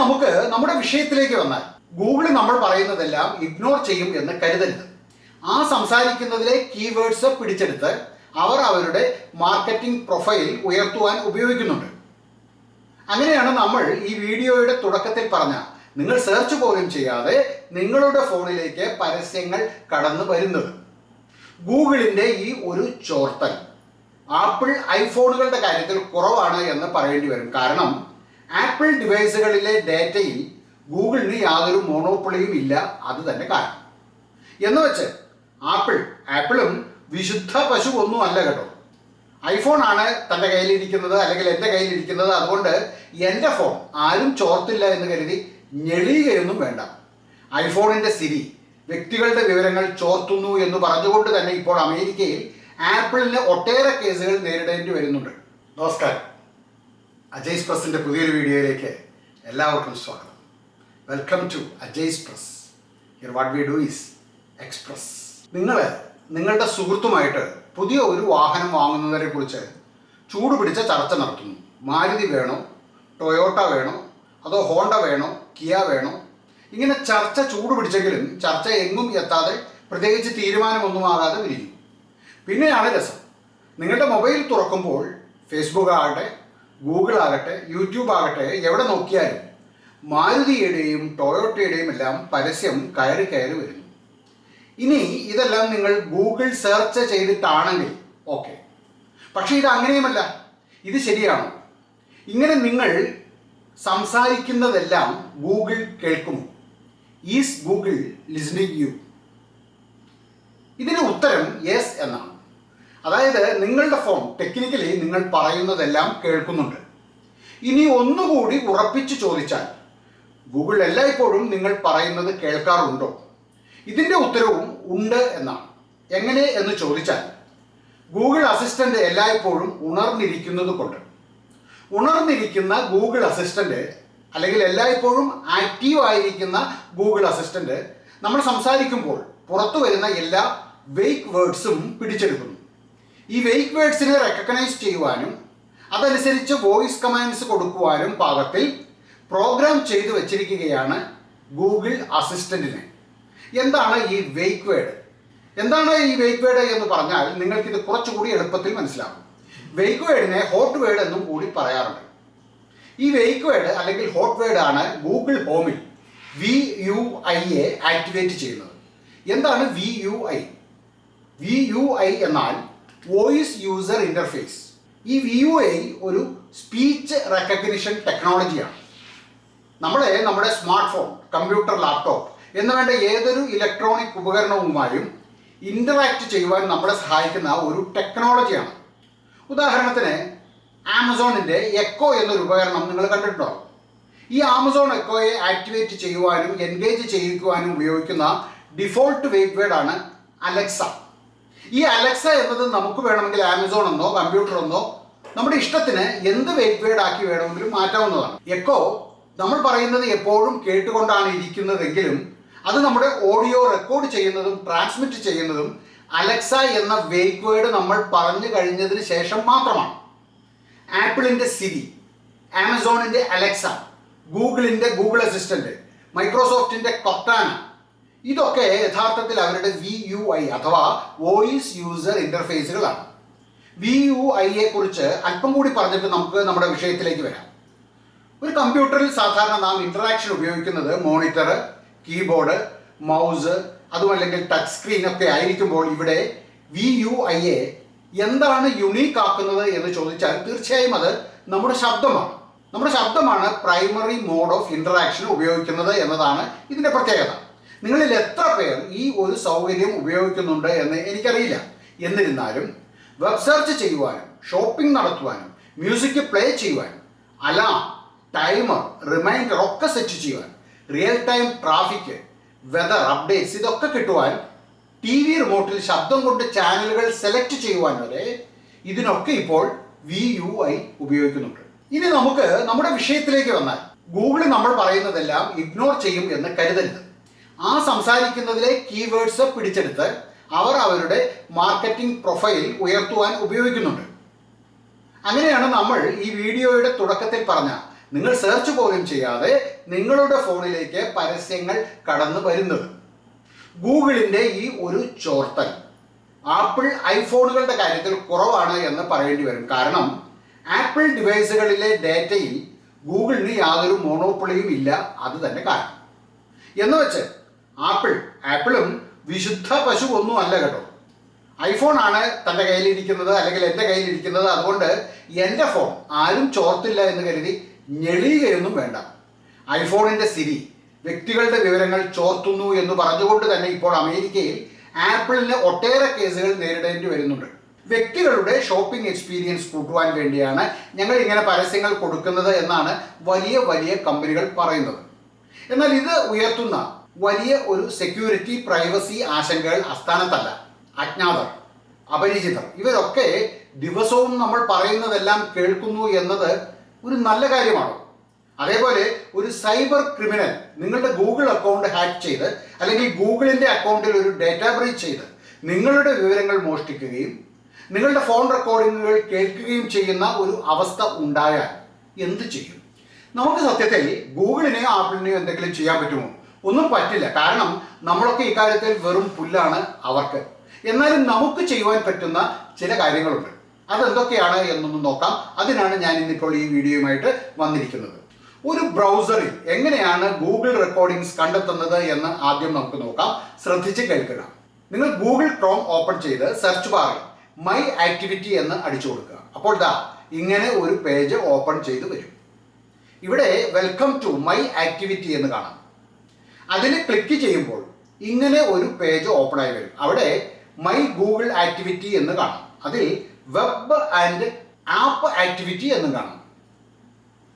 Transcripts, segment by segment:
നമുക്ക് നമ്മുടെ വിഷയത്തിലേക്ക് വന്നാൽ ഗൂഗിൾ നമ്മൾ പറയുന്നതെല്ലാം ഇഗ്നോർ ചെയ്യും എന്ന് കരുതരുത്. ആ സംസാരിക്കുന്നതിലെ കീവേഡ്സ് പിടിച്ചെടുത്ത് അവർ അവരുടെ മാർക്കറ്റിംഗ് പ്രൊഫൈൽ ഉയർത്തുവാൻ ഉപയോഗിക്കുന്നുണ്ട്. അങ്ങനെയാണ് നമ്മൾ ഈ വീഡിയോയുടെ തുടക്കത്തിൽ പറഞ്ഞ നിങ്ങൾ സെർച്ച് പോലും ചെയ്യാതെ നിങ്ങളുടെ ഫോണിലേക്ക് പരസ്യങ്ങൾ കടന്നു വരുന്നത്. ഗൂഗിളിൻ്റെ ഈ ഒരു ചോർത്തൽ ആപ്പിൾ ഐഫോണുകളുടെ കാര്യത്തിൽ കുറവാണ് എന്ന് പറയേണ്ടി വരും. കാരണം ആപ്പിൾ ഡിവൈസുകളിലെ ഡേറ്റയിൽ ഗൂഗിളിന് യാതൊരു മോണോപ്പൊളിയും ഇല്ല. അത് തന്നെ കാരണം. എന്ന് വെച്ച് ആപ്പിളും വിശുദ്ധ പശു ഒന്നും അല്ല കേട്ടോ. ഐഫോണാണ് തൻ്റെ കയ്യിലിരിക്കുന്നത്, അല്ലെങ്കിൽ എൻ്റെ കയ്യിലിരിക്കുന്നത്, അതുകൊണ്ട് എൻ്റെ ഫോൺ ആരും ചോർത്തില്ല എന്ന് കരുതി ഞെളിയുകയൊന്നും വേണ്ട. ഐഫോണിൻ്റെ സിരി വ്യക്തികളുടെ വിവരങ്ങൾ ചോർത്തുന്നു എന്ന് പറഞ്ഞുകൊണ്ട് തന്നെ ഇപ്പോൾ അമേരിക്കയിൽ ആപ്പിളിന് ഒട്ടേറെ കേസുകൾ നേരിടേണ്ടി വരുന്നുണ്ട്. നമസ്കാരം, അജയ്സ് പ്രസിൻ്റെ പുതിയൊരു വീഡിയോയിലേക്ക് എല്ലാവർക്കും സ്വാഗതം. Welcome to Ajay's press. Here what we do is express. നിങ്ങളുടെ സുഹൃത്തുമായിട്ട് പുതിയ ഒരു വാഹനം വാങ്ങുന്നതിനെ കുറിച്ച് ചൂടുപിടിച്ച ചർച്ച നടത്തുന്നു. മാരുതി വേണോ, ടൊയോട്ട വേണോ, അതോ ഹോണ്ട വേണോ, കിയ വേണോ? ഇങ്ങനെ ചർച്ച ചൂടുപിടിച്ചെങ്കിലും ചർച്ച എങ്ങും എത്താതെ, പ്രത്യേകിച്ച് തീരുമാനമൊന്നും ആകാതെ വിരിഞ്ഞു. പിന്നെയാണ് രസം. നിങ്ങളുടെ മൊബൈൽ തുറക്കുമ്പോൾ ഫേസ്ബുക്ക് ആകട്ടെ, ഗൂഗിൾ ആകട്ടെ, യൂട്യൂബ് ആകട്ടെ, എവിടെ നോക്കിയാലും മാരുതിയുടെയും ടൊയോട്ടയുടെയും എല്ലാം പരസ്യം കയറി വരുന്നു. ഇനി ഇതെല്ലാം നിങ്ങൾ ഗൂഗിൾ സെർച്ച് ചെയ്തിട്ടാണെങ്കിൽ ഓക്കെ. പക്ഷേ ഇത് അങ്ങനെയുമല്ല. ഇത് ശരിയാണോ? ഇങ്ങനെ നിങ്ങൾ സംസാരിക്കുന്നതെല്ലാം ഗൂഗിൾ കേൾക്കുമോ? Is Google listening you? ഇതിന് ഉത്തരം യെസ് എന്നാണ്. അതായത് നിങ്ങളുടെ ഫോൺ ടെക്നിക്കലി നിങ്ങൾ പറയുന്നതെല്ലാം കേൾക്കുന്നുണ്ട്. ഇനി ഒന്നുകൂടി ഉറപ്പിച്ച് ചോദിച്ചാൽ ഗൂഗിൾ എല്ലായ്പ്പോഴും നിങ്ങൾ പറയുന്നത് കേൾക്കാറുണ്ടോ? ഇതിൻ്റെ ഉത്തരവും ഉണ്ട് എന്നാണ്. എങ്ങനെ എന്ന് ചോദിച്ചാൽ ഗൂഗിൾ അസിസ്റ്റൻ്റ് എല്ലായ്പ്പോഴും ഉണർന്നിരിക്കുന്നത് കൊണ്ട്. ഉണർന്നിരിക്കുന്ന ഗൂഗിൾ അസിസ്റ്റൻ്റ്, അല്ലെങ്കിൽ എല്ലായ്പ്പോഴും ആക്റ്റീവ് ആയിരിക്കുന്ന ഗൂഗിൾ അസിസ്റ്റൻ്റ് നമ്മൾ സംസാരിക്കുമ്പോൾ പുറത്തു വരുന്ന എല്ലാ വെയ്ക്ക് വേർഡ്സും പിടിച്ചെടുക്കുന്നു. ഈ വെയ്ക്ക് വേർഡ്സിനെ റെക്കഗ്നൈസ് ചെയ്യുവാനും അതനുസരിച്ച് വോയിസ് കമാൻഡ്സ് കൊടുക്കുവാനും പാകത്തിൽ പ്രോഗ്രാം ചെയ്തു വച്ചിരിക്കുകയാണ് ഗൂഗിൾ അസിസ്റ്റൻറ്റിനെ. എന്താണ് ഈ വെയ്ക്ക് വേർഡ്? എന്താണ് ഈ വെയ്ക്ക് വേർഡ് എന്ന് പറഞ്ഞാൽ നിങ്ങൾക്കിത് കുറച്ചുകൂടി എളുപ്പത്തിൽ മനസ്സിലാകും. വെയ്ക്ക് വേർഡിനെ ഹോട്ട് വേർഡ് എന്നും കൂടി പറയാറുണ്ട്. ഈ വെയ്ക്ക് വേർഡ് അല്ലെങ്കിൽ ഹോട്ട് വേർഡ് ആണ് ഗൂഗിൾ ഹോമിൽ VUI ആക്ടിവേറ്റ് ചെയ്യുന്നത്. എന്താണ് VUI? VUI എന്നാൽ വോയിസ് യൂസർ ഇൻ്റർഫേസ്. ഈ VUI ഒരു സ്പീച്ച് റെക്കഗ്നിഷൻ ടെക്നോളജിയാണ്. നമ്മുടെ സ്മാർട്ട് ഫോൺ, കമ്പ്യൂട്ടർ, ലാപ്ടോപ്പ് എന്ന് വേണ്ട ഏതൊരു ഇലക്ട്രോണിക് ഉപകരണവുമായും ഇൻ്ററാക്ട് ചെയ്യുവാൻ നമ്മളെ സഹായിക്കുന്ന ഒരു ടെക്നോളജിയാണ്. ഉദാഹരണത്തിന് ആമസോണിൻ്റെ എക്കോ എന്നൊരു ഉപകരണം നിങ്ങൾ കണ്ടിട്ടുണ്ടാവും. ഈ ആമസോൺ എക്കോയെ ആക്ടിവേറ്റ് ചെയ്യുവാനും എൻഗേജ് ചെയ്യിക്കുവാനും ഉപയോഗിക്കുന്ന ഡിഫോൾട്ട് വെയ്ക്ക് വേർഡാണ് അലക്സ. ഈ അലക്സ എന്നത് നമുക്ക് വേണമെങ്കിൽ ആമസോൺ എന്നോ കമ്പ്യൂട്ടർ എന്നോ നമ്മുടെ ഇഷ്ടത്തിന് എന്ത് വെയ്ക്ക് വേർഡ് ആക്കി വേണമെങ്കിലും മാറ്റാവുന്നതാണ്. എക്കോ നമ്മൾ പറയുന്നത് എപ്പോഴും കേട്ടുകൊണ്ടാണ് ഇരിക്കുന്നതെങ്കിലും അത് നമ്മുടെ ഓഡിയോ റെക്കോർഡ് ചെയ്യുന്നതും ട്രാൻസ്മിറ്റ് ചെയ്യുന്നതും അലക്സ എന്ന വെയ്ക്ക് വേർഡ് നമ്മൾ പറഞ്ഞു കഴിഞ്ഞതിന് ശേഷം മാത്രമാണ്. ആപ്പിളിൻ്റെ സിരി, ആമസോണിൻ്റെ അലക്സ, ഗൂഗിളിൻ്റെ ഗൂഗിൾ അസിസ്റ്റൻ്റ്, മൈക്രോസോഫ്റ്റിൻ്റെ കൊർട്ടാന, ഇതൊക്കെ യഥാർത്ഥത്തിൽ അവരുടെ VUI അഥവാ വോയിസ് യൂസർ ഇൻ്റർഫേസുകളാണ്. VUIയെ കുറിച്ച് അല്പം കൂടി പറഞ്ഞിട്ട് നമുക്ക് നമ്മുടെ വിഷയത്തിലേക്ക് വരാം. ഒരു കമ്പ്യൂട്ടറിൽ സാധാരണ നാം ഇൻ്ററാക്ഷൻ ഉപയോഗിക്കുന്നത് മോണിറ്റർ, കീബോർഡ്, മൗസ്, അതുമല്ലെങ്കിൽ ടച്ച് സ്ക്രീൻ ഒക്കെ ആയിരിക്കുമ്പോൾ ഇവിടെ VUIയെ എന്താണ് യുണീക്ക് ആക്കുന്നത് എന്ന് ചോദിച്ചാൽ തീർച്ചയായും അത് നമ്മുടെ ശബ്ദമാണ് പ്രൈമറി മോഡ് ഓഫ് ഇൻ്ററാക്ഷൻ ഉപയോഗിക്കുന്നത് എന്നതാണ് ഇതിൻ്റെ പ്രത്യേകത. നിങ്ങളിൽ എത്ര പേർ ഈ ഒരു സൗകര്യം ഉപയോഗിക്കുന്നുണ്ട് എന്ന് എനിക്കറിയില്ല. എന്നിരുന്നാലും വെബ് സെർച്ച് ചെയ്യുവാനും ഷോപ്പിംഗ് നടത്തുവാനും മ്യൂസിക് പ്ലേ ചെയ്യുവാനും അലാം, ടൈമർ, റിമൈൻഡർ ഒക്കെ സെറ്റ് ചെയ്യുവാൻ, real time traffic, weather updates ഇതൊക്കെ കിട്ടുവാൻ, TV റിമോട്ടിൽ ശബ്ദം കൊണ്ട് ചാനലുകൾ സെലക്ട് ചെയ്യുവാൻ വരെ ഇതിനൊക്കെ ഇപ്പോൾ VUI ഉപയോഗിക്കുന്നുണ്ട്. ഇനി നമുക്ക് നമ്മുടെ വിഷയത്തിലേക്ക് വന്നാൽ ഗൂഗിൾ നമ്മൾ പറയുന്നതെല്ലാം ഇഗ്നോർ ചെയ്യും എന്ന് കരുതരുത്. ആ സംസാരിക്കുന്നതിലെ കീവേഡ്സ് പിടിച്ചെടുത്ത് അവർ അവരുടെ മാർക്കറ്റിംഗ് പ്രൊഫൈൽ ഉയർത്തുവാൻ ഉപയോഗിക്കുന്നുണ്ട്. അങ്ങനെയാണ് നമ്മൾ ഈ വീഡിയോയുടെ തുടക്കത്തിൽ പറഞ്ഞ നിങ്ങൾ സെർച്ച് പോലും ചെയ്യാതെ നിങ്ങളുടെ ഫോണിലേക്ക് പരസ്യങ്ങൾ കടന്നു വരുന്നത്. ഗൂഗിളിൻ്റെ ഈ ഒരു ചോർത്തൽ ആപ്പിൾ ഐഫോണുകളുടെ കാര്യത്തിൽ കുറവാണ് എന്ന് പറയേണ്ടി വരും. കാരണം ആപ്പിൾ ഡിവൈസുകളിലെ ഡേറ്റയിൽ ഗൂഗിളിന് യാതൊരു മോണോപ്പൊളിയും ഇല്ല. അത് തന്നെ കാരണം. എന്ന് വെച്ച് ആപ്പിളും വിശുദ്ധ പശു ഒന്നും അല്ല കേട്ടോ. ഐഫോണാണ് തൻ്റെ കയ്യിലിരിക്കുന്നത്, അല്ലെങ്കിൽ എൻ്റെ കയ്യിലിരിക്കുന്നത്, അതുകൊണ്ട് എൻ്റെ ഫോൺ ആരും ചോർത്തില്ല എന്ന് കരുതി ഞെളിയുകയൊന്നും വേണ്ട. ഐഫോണിൻ്റെ സിരി വ്യക്തികളുടെ വിവരങ്ങൾ ചോർത്തുന്നു എന്ന് പറഞ്ഞുകൊണ്ട് തന്നെ ഇപ്പോൾ അമേരിക്കയിൽ ആപ്പിളിന് ഒട്ടേറെ കേസുകൾ നേരിടേണ്ടി വരുന്നുണ്ട്. വ്യക്തികളുടെ ഷോപ്പിംഗ് എക്സ്പീരിയൻസ് കൂട്ടുവാൻ വേണ്ടിയാണ് ഞങ്ങൾ ഇങ്ങനെ പരസ്യങ്ങൾ കൊടുക്കുന്നത് എന്നാണ് വലിയ വലിയ കമ്പനികൾ പറയുന്നത്. എന്നാൽ ഇത് ഉയർത്തുന്ന വലിയ ഒരു സെക്യൂരിറ്റി പ്രൈവസി ആശങ്കകൾ അസ്ഥാനത്തല്ല. അജ്ഞാതർ, അപരിചിതർ ഇവരൊക്കെ ദിവസവും നമ്മൾ പറയുന്നതെല്ലാം കേൾക്കുന്നു എന്നത് ഒരു നല്ല കാര്യമാണോ? അതേപോലെ ഒരു സൈബർ ക്രിമിനൽ നിങ്ങളുടെ ഗൂഗിൾ അക്കൗണ്ട് ഹാക്ക് ചെയ്ത് അല്ലെങ്കിൽ ഗൂഗിളിൻ്റെ അക്കൗണ്ടിൽ ഒരു ഡേറ്റാ ബ്രീച്ച് ചെയ്ത് നിങ്ങളുടെ വിവരങ്ങൾ മോഷ്ടിക്കുകയും നിങ്ങളുടെ ഫോൺ റെക്കോർഡിങ്ങുകൾ കേൾക്കുകയും ചെയ്യുന്ന ഒരു അവസ്ഥ ഉണ്ടായാൽ എന്ത് ചെയ്യും? നമുക്ക് സത്യത്തിൽ ഗൂഗിളിനെയോ ആപ്പിളിനെയോ എന്തെങ്കിലും ചെയ്യാൻ പറ്റുമോ? ഒന്നും പറ്റില്ല. കാരണം നമ്മളൊക്കെ ഇക്കാര്യത്തിൽ വെറും പുല്ലാണ് അവർക്ക്. എന്നാലും നമുക്ക് ചെയ്യുവാൻ പറ്റുന്ന ചില കാര്യങ്ങളുണ്ട്. അതെന്തൊക്കെയാണ് എന്നൊന്ന് നോക്കാം. അതിനാണ് ഞാൻ ഇന്നിപ്പോൾ ഈ വീഡിയോയുമായിട്ട് വന്നിരിക്കുന്നത്. ഒരു ബ്രൗസറിൽ എങ്ങനെയാണ് ഗൂഗിൾ റെക്കോർഡിങ്സ് കണ്ടെത്തുന്നത് എന്ന് ആദ്യം നമുക്ക് നോക്കാം. ശ്രദ്ധിച്ച് കേൾക്കുക. നിങ്ങൾ ഗൂഗിൾ ക്രോം ഓപ്പൺ ചെയ്ത് സെർച്ച് ബാറിൽ മൈ ആക്ടിവിറ്റി എന്ന് അടിച്ചു കൊടുക്കുക. അപ്പോൾ ഇങ്ങനെ ഒരു പേജ് ഓപ്പൺ ചെയ്ത് വരും. ഇവിടെ വെൽക്കം ടു മൈ ആക്ടിവിറ്റി എന്ന് കാണാം. അതിൽ ക്ലിക്ക് ചെയ്യുമ്പോൾ ഇങ്ങനെ ഒരു പേജ് ഓപ്പൺ ആയി വരും. അവിടെ മൈ ഗൂഗിൾ ആക്ടിവിറ്റി എന്ന് കാണാം. അതിൽ വെബ് ആൻഡ് ആപ്പ് ആക്ടിവിറ്റി എന്ന് കാണാം.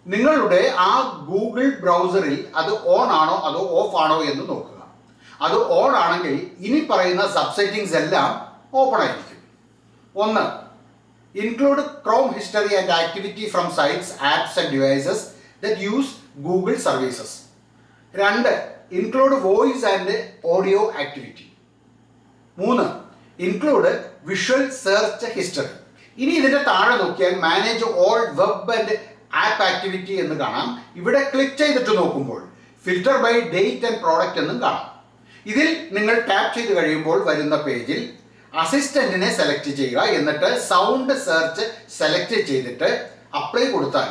നിങ്ങളുടെ ആ ഗൂഗിൾ ബ്രൗസറിൽ അത് ഓൺ ആണോ അതോ ഓഫ് ആണോ എന്ന് നോക്കുക. അത് ഓൺ ആണെങ്കിൽ ഇനി പറയുന്ന സബ്സെറ്റിംഗ്സ് എല്ലാം ഓപ്പൺ ആയിരിക്കും. 1. Include Chrome history and activity from sites, apps and devices that use Google services. 2. Include voice and audio activity. 3. Include visual search history. ഇനി ഇതിൻ്റെ താഴെ നോക്കിയാൽ manage all web and app activity എന്ന് കാണാം. ഇവിടെ ക്ലിക്ക് ചെയ്തിട്ട് നോക്കുമ്പോൾ filter by date and product എന്നും കാണാം. ഇതിൽ നിങ്ങൾ ടാപ്പ് ചെയ്ത് കഴിയുമ്പോൾ വരുന്ന പേജിൽ അസിസ്റ്റന്റിനെ സെലക്ട് ചെയ്യുക. എന്നിട്ട് സൗണ്ട് സെർച്ച് സെലക്ട് ചെയ്തിട്ട് അപ്ലൈ കൊടുത്താൽ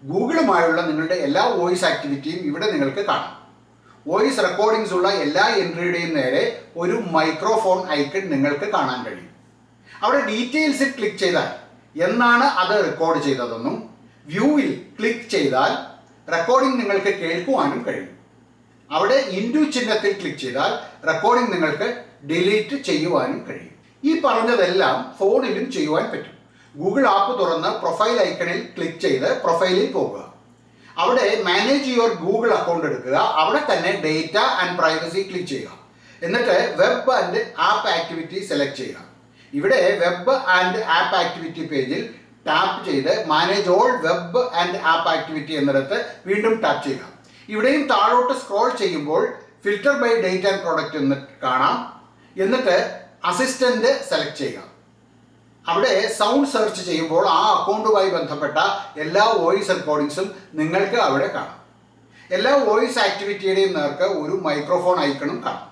ഗൂഗിളുമായുള്ള നിങ്ങളുടെ എല്ലാ വോയിസ് ആക്ടിവിറ്റിയും ഇവിടെ നിങ്ങൾക്ക് കാണാം. വോയിസ് റെക്കോർഡിങ്സ് ഉള്ള എല്ലാ എൻട്രിയുടെയും നേരെ ഒരു മൈക്രോഫോൺ ഐക്കൺ നിങ്ങൾക്ക് കാണാൻ കഴിയും. അവിടെ ഡീറ്റെയിൽസിൽ ക്ലിക്ക് ചെയ്താൽ എന്നാണ് അത് റെക്കോർഡ് ചെയ്തതെന്നും, വ്യൂവിൽ ക്ലിക്ക് ചെയ്താൽ റെക്കോർഡിംഗ് നിങ്ങൾക്ക് കേൾക്കുവാനും കഴിയും. അവിടെ ഇൻഡു ചിഹ്നത്തിൽ ക്ലിക്ക് ചെയ്താൽ റെക്കോർഡിംഗ് നിങ്ങൾക്ക് ഡിലീറ്റ് ചെയ്യുവാനും കഴിയും. ഈ പറഞ്ഞതെല്ലാം ഫോണിലും ചെയ്യുവാൻ പറ്റും. ഗൂഗിൾ ആപ്പ് തുറന്ന് പ്രൊഫൈൽ ഐക്കണിൽ ക്ലിക്ക് ചെയ്ത് പ്രൊഫൈലിൽ പോകുക. അവിടെ മാനേജ് യുവർ ഗൂഗിൾ അക്കൗണ്ട് എടുക്കുക. അവിടെ തന്നെ ഡേറ്റ ആൻഡ് പ്രൈവസി ക്ലിക്ക് ചെയ്യുക. എന്നിട്ട് web and app activity select ചെയ്യുക. ഇവിടെ വെബ് ആൻഡ് ആപ്പ് ആക്ടിവിറ്റി പേജിൽ ടാപ്പ് ചെയ്ത് manage all web and app activity എന്നിടത്ത് വീണ്ടും ടാപ്പ് ചെയ്യുക. ഇവിടെയും താഴോട്ട് സ്ക്രോൾ ചെയ്യുമ്പോൾ filter by date and product എന്ന് കാണാം. എന്നിട്ട് അസിസ്റ്റന്റ് സെലക്ട് ചെയ്യുക. അവിടെ സൗണ്ട് സെർച്ച് ചെയ്യുമ്പോൾ ആ അക്കൗണ്ടുമായി ബന്ധപ്പെട്ട എല്ലാ വോയിസ് റെക്കോർഡിങ്സും നിങ്ങൾക്ക് അവിടെ കാണാം. എല്ലാ വോയിസ് ആക്ടിവിറ്റിയുടെയും നേർക്ക് ഒരു മൈക്രോഫോൺ ഐക്കണും കാണാം.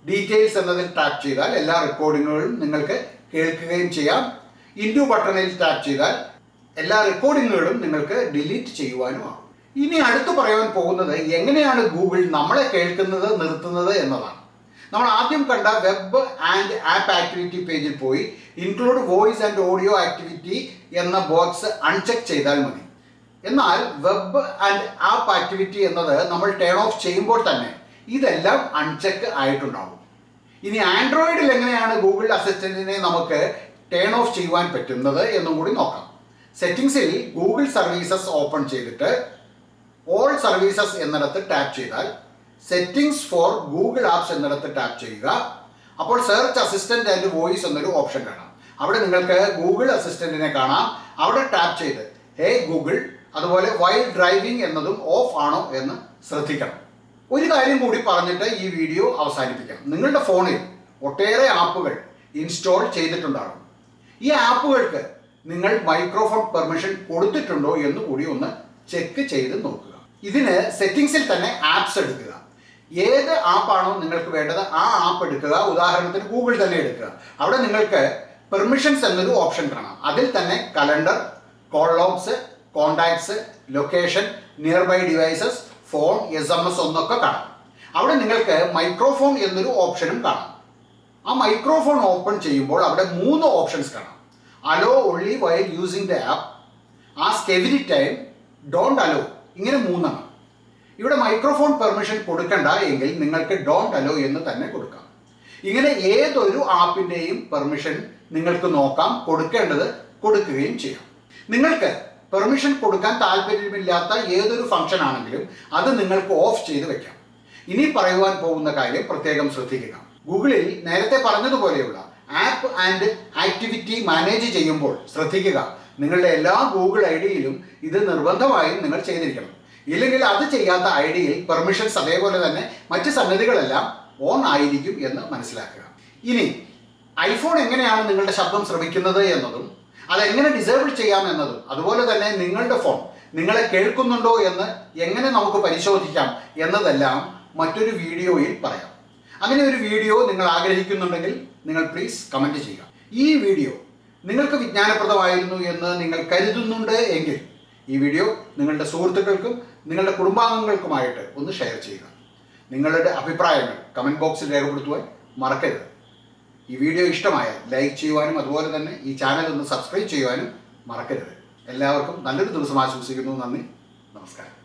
ഡീറ്റെയിൽസ് എന്നതിൽ ടാപ്പ് ചെയ്താൽ എല്ലാ റെക്കോർഡിങ്ങുകളും നിങ്ങൾക്ക് കേൾക്കുകയും ചെയ്യാം. ഇൻഡു ബട്ടണിൽ ടാപ്പ് ചെയ്താൽ എല്ലാ റെക്കോർഡിങ്ങുകളും നിങ്ങൾക്ക് ഡിലീറ്റ് ചെയ്യുവാനും ആകും. ഇനി അടുത്ത് പറയാൻ പോകുന്നത് എങ്ങനെയാണ് ഗൂഗിൾ നമ്മളെ കേൾക്കുന്നത്, നിർത്തുന്നത് എന്നതാണ്. നമ്മൾ ആദ്യം കണ്ട വെബ് ആൻഡ് ആപ്പ് ആക്ടിവിറ്റി പേജിൽ പോയി include voice and audio activity എന്ന ബോക്സ് അൺചെക്ക് ചെയ്താൽ മതി. എന്നാൽ വെബ് ആൻഡ് ആപ്പ് ആക്ടിവിറ്റി എന്നത് നമ്മൾ ടേൺ ഓഫ് ചെയ്യുമ്പോൾ തന്നെ ഇതെല്ലാം അൺചെക്ക് ആയിട്ടുണ്ടാവും. ഇനി ആൻഡ്രോയിഡിൽ എങ്ങനെയാണ് ഗൂഗിൾ അസിസ്റ്റന്റിനെ നമുക്ക് ടേൺ ഓഫ് ചെയ്യുവാൻ പറ്റുന്നത് എന്നും കൂടി നോക്കാം. സെറ്റിംഗ്സിൽ ഗൂഗിൾ സർവീസസ് ഓപ്പൺ ചെയ്തിട്ട് ഓൾ സർവീസസ് എന്നിടത്ത് ടാപ്പ് ചെയ്താൽ സെറ്റിംഗ്സ് ഫോർ ഗൂഗിൾ ആപ്സ് എന്നിടത്ത് ടാപ്പ് ചെയ്യുക. അപ്പോൾ സെർച്ച് അസിസ്റ്റന്റ് ആൻഡ് വോയിസ് എന്നൊരു ഓപ്ഷൻ കാണാം. അവിടെ നിങ്ങൾക്ക് ഗൂഗിൾ അസിസ്റ്റന്റിനെ കാണാം. അവിടെ ടാപ്പ് ചെയ്ത് ഹേ ഗൂഗിൾ, അതുപോലെ വൈൽ ഡ്രൈവിംഗ് എന്നതും ഓഫ് ആണോ എന്ന് ശ്രദ്ധിക്കണം. ഒരു കാര്യം കൂടി പറഞ്ഞിട്ട് ഈ വീഡിയോ അവസാനിപ്പിക്കാം. നിങ്ങളുടെ ഫോണിൽ ഒട്ടേറെ ആപ്പുകൾ ഇൻസ്റ്റാൾ ചെയ്തിട്ടുണ്ടാകും. ഈ ആപ്പുകൾക്ക് നിങ്ങൾ മൈക്രോഫോൺ പെർമിഷൻ കൊടുത്തിട്ടുണ്ടോ എന്ന് കൂടി ഒന്ന് ചെക്ക് ചെയ്ത് നോക്കുക. ഇതിന് സെറ്റിംഗ്സിൽ തന്നെ ആപ്സ് എടുക്കുക. ഏത് ആപ്പാണോ നിങ്ങൾക്ക് വേണ്ടത് ആ ആപ്പ് എടുക്കുക. ഉദാഹരണത്തിന് ഗൂഗിൾ തന്നെ എടുക്കുക. അവിടെ നിങ്ങൾക്ക് പെർമിഷൻസ് എന്നൊരു ഓപ്ഷൻ കാണാം. അതിൽ തന്നെ calendar, call logs, contacts, location, nearby devices, phone, SMS ഒന്നൊക്കെ കാണാം. അവിടെ നിങ്ങൾക്ക് മൈക്രോഫോൺ എന്നൊരു ഓപ്ഷനും കാണാം. ആ മൈക്രോഫോൺ ഓപ്പൺ ചെയ്യുമ്പോൾ അവിടെ 3 ഓപ്ഷൻസ് കാണാം. Hello only while using the app, ask every time, don't hello, ഇങ്ങനെ 3 ഇവിടെ മൈക്രോഫോൺ പെർമിഷൻ കൊടുക്കണ്ട എങ്കിൽ നിങ്ങൾക്ക് ഡോണ്ട് അലോ എന്ന് തന്നെ കൊടുക്കാം. ഇങ്ങനെ ഏതൊരു ആപ്പിൻ്റെയും പെർമിഷൻ നിങ്ങൾക്ക് നോക്കാം, കൊടുക്കേണ്ടത് കൊടുക്കുകയും ചെയ്യാം. നിങ്ങൾക്ക് പെർമിഷൻ കൊടുക്കാൻ താല്പര്യമില്ലാത്ത ഏതൊരു ഫംഗ്ഷൻ ആണെങ്കിലും അത് നിങ്ങൾക്ക് ഓഫ് ചെയ്ത് വെക്കാം. ഇനി പറയുവാൻ പോകുന്ന കാര്യം പ്രത്യേകം ശ്രദ്ധിക്കുക. ഗൂഗിളിൽ നേരത്തെ പറഞ്ഞതുപോലെയുള്ള ആപ്പ് ആൻഡ് ആക്ടിവിറ്റി മാനേജ് ചെയ്യുമ്പോൾ ശ്രദ്ധിക്കുക, നിങ്ങളുടെ എല്ലാ ഗൂഗിൾ ഐഡിയിലും ഇത് നിർബന്ധമായും നിങ്ങൾ ചെയ്തിരിക്കണം. ഇല്ലെങ്കിൽ അത് ചെയ്യാത്ത ഐഡിയിൽ പെർമിഷൻസ് അതേപോലെ തന്നെ മറ്റ് സംഗതികളെല്ലാം ഓൺ ആയിരിക്കും എന്ന് മനസ്സിലാക്കുക. ഇനി ഐഫോൺ എങ്ങനെയാണ് നിങ്ങളുടെ ശബ്ദം ശ്രവിക്കുന്നത് എന്നതും അതെങ്ങനെ ഡിസേബിൾ ചെയ്യാം എന്നതും അതുപോലെ തന്നെ നിങ്ങളുടെ ഫോൺ നിങ്ങളെ കേൾക്കുന്നുണ്ടോ എന്ന് എങ്ങനെ നമുക്ക് പരിശോധിക്കാം എന്നതെല്ലാം മറ്റൊരു വീഡിയോയിൽ പറയാം. അങ്ങനെ ഒരു വീഡിയോ നിങ്ങൾ ആഗ്രഹിക്കുന്നുണ്ടെങ്കിൽ നിങ്ങൾ പ്ലീസ് കമൻറ്റ് ചെയ്യുക. ഈ വീഡിയോ നിങ്ങൾക്ക് വിജ്ഞാനപ്രദമായിരുന്നു എന്ന് നിങ്ങൾ കരുതുന്നുണ്ട് എങ്കിൽ ഈ വീഡിയോ നിങ്ങളുടെ സുഹൃത്തുക്കൾക്കും നിങ്ങളുടെ കുടുംബാംഗങ്ങൾക്കുമായിട്ട് ഒന്ന് ഷെയർ ചെയ്യുക. നിങ്ങളുടെ അഭിപ്രായങ്ങൾ കമൻറ്റ് ബോക്സിൽ രേഖപ്പെടുത്തുവാൻ മറക്കരുത്. ഈ വീഡിയോ ഇഷ്ടമായാൽ ലൈക്ക് ചെയ്യുവാനും അതുപോലെ തന്നെ ഈ ചാനൽ ഒന്ന് സബ്സ്ക്രൈബ് ചെയ്യുവാനും മറക്കരുത്. എല്ലാവർക്കും നല്ലൊരു ദിവസം ആശംസിക്കുന്നു. നന്ദി, നമസ്കാരം.